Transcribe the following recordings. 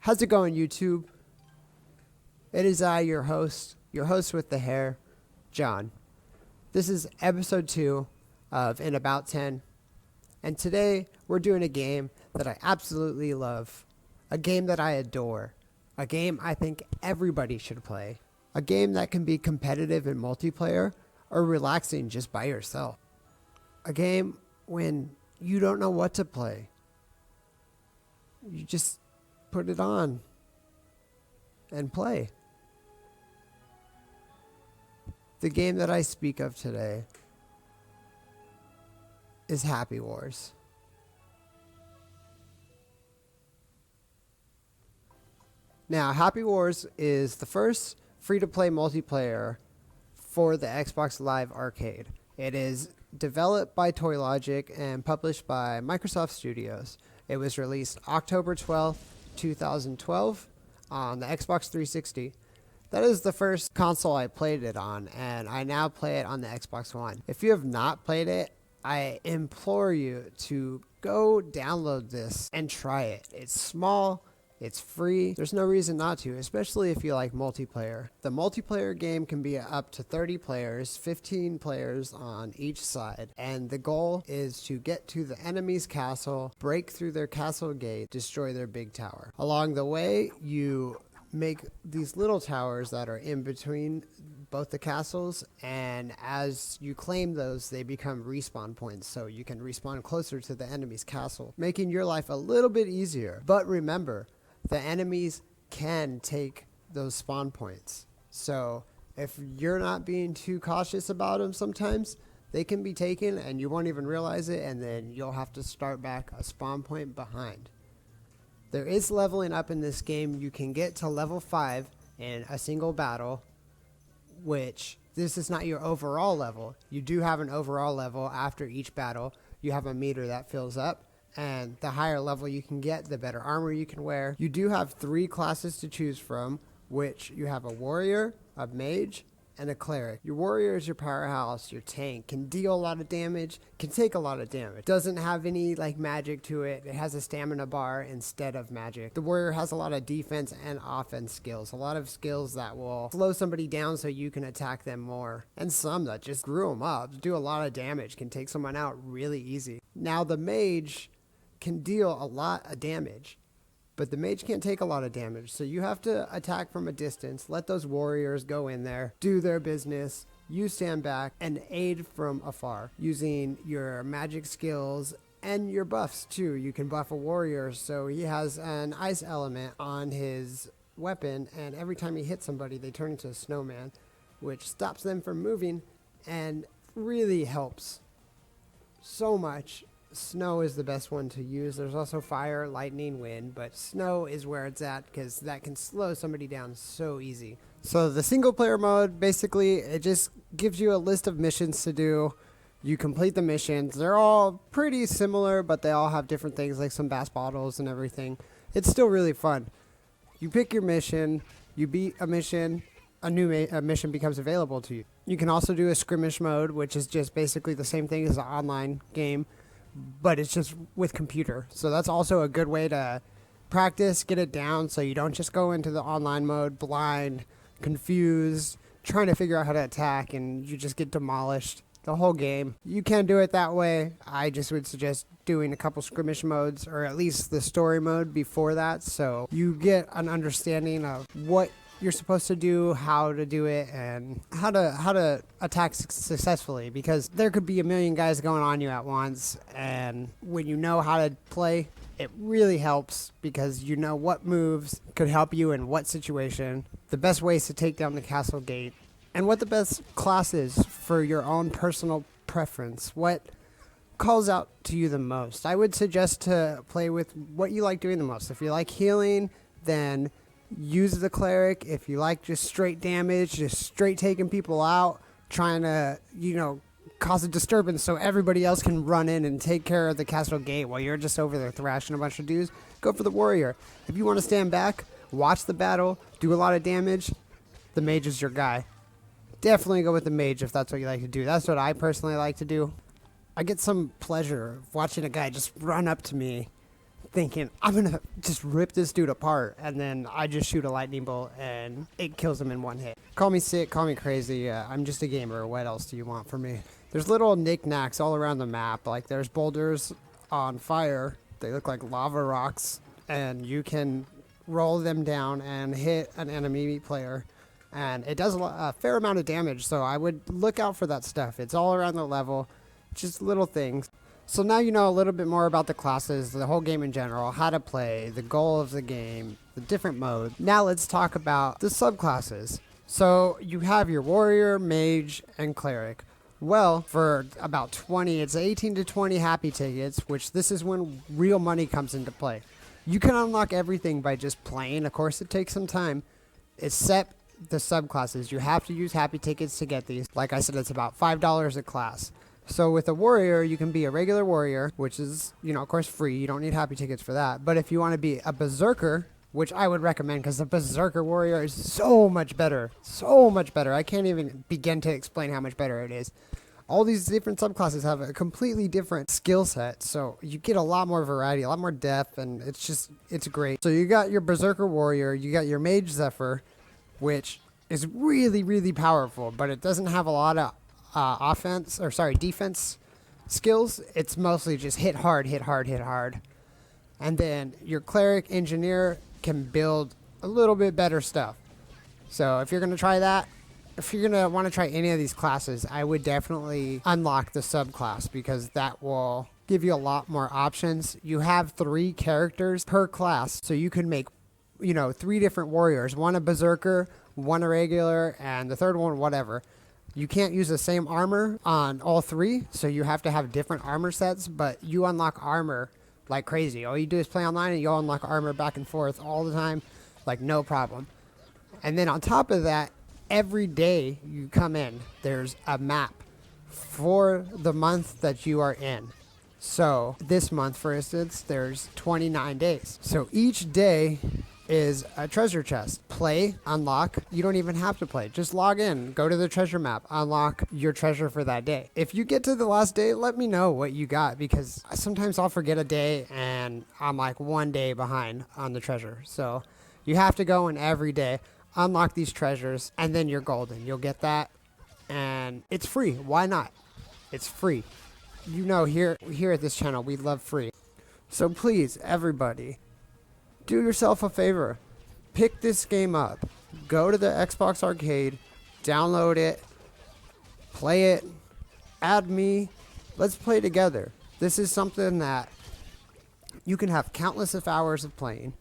How's it going, YouTube? It is I, your host with the hair, John. This is episode 2 of In About 10, and today we're doing a game that I absolutely love, a game that I adore, a game I think everybody should play, a game that can be competitive in multiplayer or relaxing just by yourself, a game when you don't know what to play. You just put it on and play. The game that I speak of today is Happy Wars. Now, Happy Wars is the first free-to-play multiplayer for the Xbox Live Arcade. It is developed by Toylogic and published by Microsoft Studios. It was released October 12th, 2012 on the Xbox 360. That is the first console I played it on, and I now play it on the Xbox One. If you have not played it, I implore you to go download this and try it. It's small, it's free, there's no reason not to, especially if you like multiplayer. The multiplayer game can be up to 30 players, 15 players on each side, and the goal is to get to the enemy's castle, break through their castle gate, destroy their big tower. Along the way, you make these little towers that are in between both the castles, and as you claim those, they become respawn points, so you can respawn closer to the enemy's castle, making your life a little bit easier. But remember, the enemies can take those spawn points, so if you're not being too cautious about them, sometimes they can be taken and you won't even realize it, and then you'll have to start back a spawn point behind. There is leveling up in this game. You can get to level 5 in a single battle, which this is not your overall level. You do have an overall level after each battle. You have a meter that fills up, and the higher level you can get, the better armor you can wear. You do have 3 classes to choose from, which you have a warrior, a mage, and a cleric. Your warrior is your powerhouse, your tank, can deal a lot of damage, can take a lot of damage. Doesn't have any magic to it. It has a stamina bar instead of magic. The warrior has a lot of defense and offense skills. A lot of skills that will slow somebody down so you can attack them more. And some that just screw them up, do a lot of damage, can take someone out really easy. Now the mage can deal a lot of damage, but the mage can't take a lot of damage, so you have to attack from a distance, let those warriors go in there, do their business, you stand back and aid from afar using your magic skills and your buffs too. You can buff a warrior so he has an ice element on his weapon, and every time he hits somebody they turn into a snowman, which stops them from moving and really helps so much. Snow is the best one to use. There's also fire, lightning, wind, but snow is where it's at because that can slow somebody down so easy. So the single player mode, basically, it just gives you a list of missions to do. You complete the missions. They're all pretty similar, but they all have different things like some bass bottles and everything. It's still really fun. You pick your mission, you beat a mission, a new mission becomes available to you. You can also do a skirmish mode, which is just basically the same thing as an online game, but it's just with computer. So that's also a good way to practice, get it down, so you don't just go into the online mode blind, confused, trying to figure out how to attack, and you just get demolished the whole game. You can do it that way. I just would suggest doing a couple skirmish modes, or at least the story mode before that, so you get an understanding of what you're supposed to do, how to do it, and how to attack successfully, because there could be a million guys going on you at once, and when you know how to play, it really helps because you know what moves could help you in what situation, the best ways to take down the castle gate, and what the best class is for your own personal preference, what calls out to you the most. I would suggest to play with what you like doing the most. If you like healing, then use the cleric. If you like just straight damage, just straight taking people out, trying to, cause a disturbance so everybody else can run in and take care of the castle gate while you're just over there thrashing a bunch of dudes, go for the warrior. If you want to stand back, watch the battle, do a lot of damage, the mage is your guy. Definitely go with the mage if that's what you like to do. That's what I personally like to do. I get some pleasure watching a guy just run up to me, thinking, I'm going to just rip this dude apart. And then I just shoot a lightning bolt and it kills him in one hit. Call me sick, call me crazy. I'm just a gamer. What else do you want from me? There's little knickknacks all around the map. Like there's boulders on fire. They look like lava rocks. And you can roll them down and hit an enemy player. And it does a fair amount of damage. So I would look out for that stuff. It's all around the level. Just little things. So now you know a little bit more about the classes, the whole game in general, how to play, the goal of the game, the different modes. Now let's talk about the subclasses. So you have your warrior, mage, and cleric. Well, for about 20, it's 18 to 20 happy tickets, which this is when real money comes into play. You can unlock everything by just playing. Of course, it takes some time. Except the subclasses. You have to use happy tickets to get these. Like I said, it's about $5 a class. So with a warrior, you can be a regular warrior, which is, of course, free. You don't need happy tickets for that. But if you want to be a berserker, which I would recommend because the berserker warrior is so much better. So much better. I can't even begin to explain how much better it is. All these different subclasses have a completely different skill set. So you get a lot more variety, a lot more depth, and it's great. So you got your berserker warrior, you got your mage Zephyr, which is really, really powerful, but it doesn't have a lot of defense skills. It's mostly just hit hard. And then your cleric engineer can build a little bit better stuff. So if you're going to try that, if you're going to want to try any of these classes, I would definitely unlock the subclass because that will give you a lot more options. You have 3 characters per class, so you can make 3 different warriors, one a berserker, one a regular, and the third one whatever. You can't use the same armor on all 3, so you have to have different armor sets, but you unlock armor like crazy. All you do is play online and you'll unlock armor back and forth all the time, like no problem. And then on top of that, every day you come in, there's a map for the month that you are in. So this month, for instance, there's 29 days. So each day is a treasure chest. Play, unlock. You don't even have to play. Just log in, go to the treasure map, unlock your treasure for that day. If you get to the last day, let me know what you got because sometimes I'll forget a day and I'm like 1 day behind on the treasure. So you have to go in every day, unlock these treasures, and then you're golden. You'll get that and it's free. Why not? It's free. Here at this channel, we love free. So please, everybody, do yourself a favor. Pick this game up. Go to the Xbox Arcade, download it, play it, add me. Let's play together. This is something that you can have countless of hours of playing.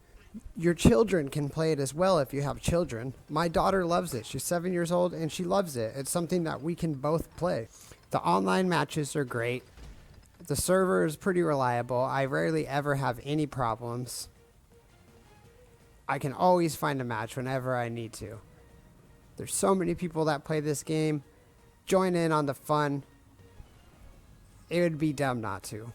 Your children can play it as well if you have children. My daughter loves it. She's 7 years old and she loves it. It's something that we can both play. The online matches are great. The server is pretty reliable. I rarely ever have any problems. I can always find a match whenever I need to. There's so many people that play this game. Join in on the fun. It would be dumb not to.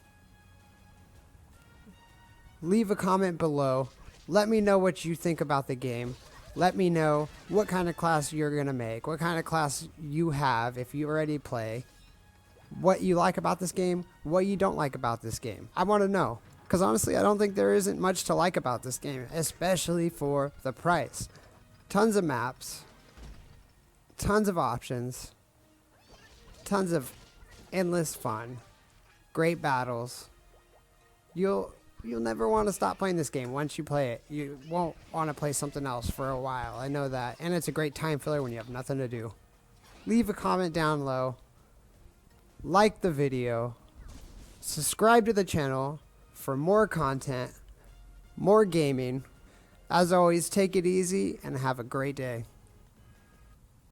Leave a comment below. Let me know what you think about the game. Let me know what kind of class you're going to make. What kind of class you have if you already play. What you like about this game. What you don't like about this game. I want to know. Because honestly, I don't think there isn't much to like about this game, especially for the price. Tons of maps, tons of options, tons of endless fun, great battles. You'll never want to stop playing this game. Once you play it, you won't want to play something else for a while. I know that. And it's a great time filler when you have nothing to do. Leave a comment down low. Like the video. Subscribe to the channel for more content, more gaming. As always, take it easy and have a great day.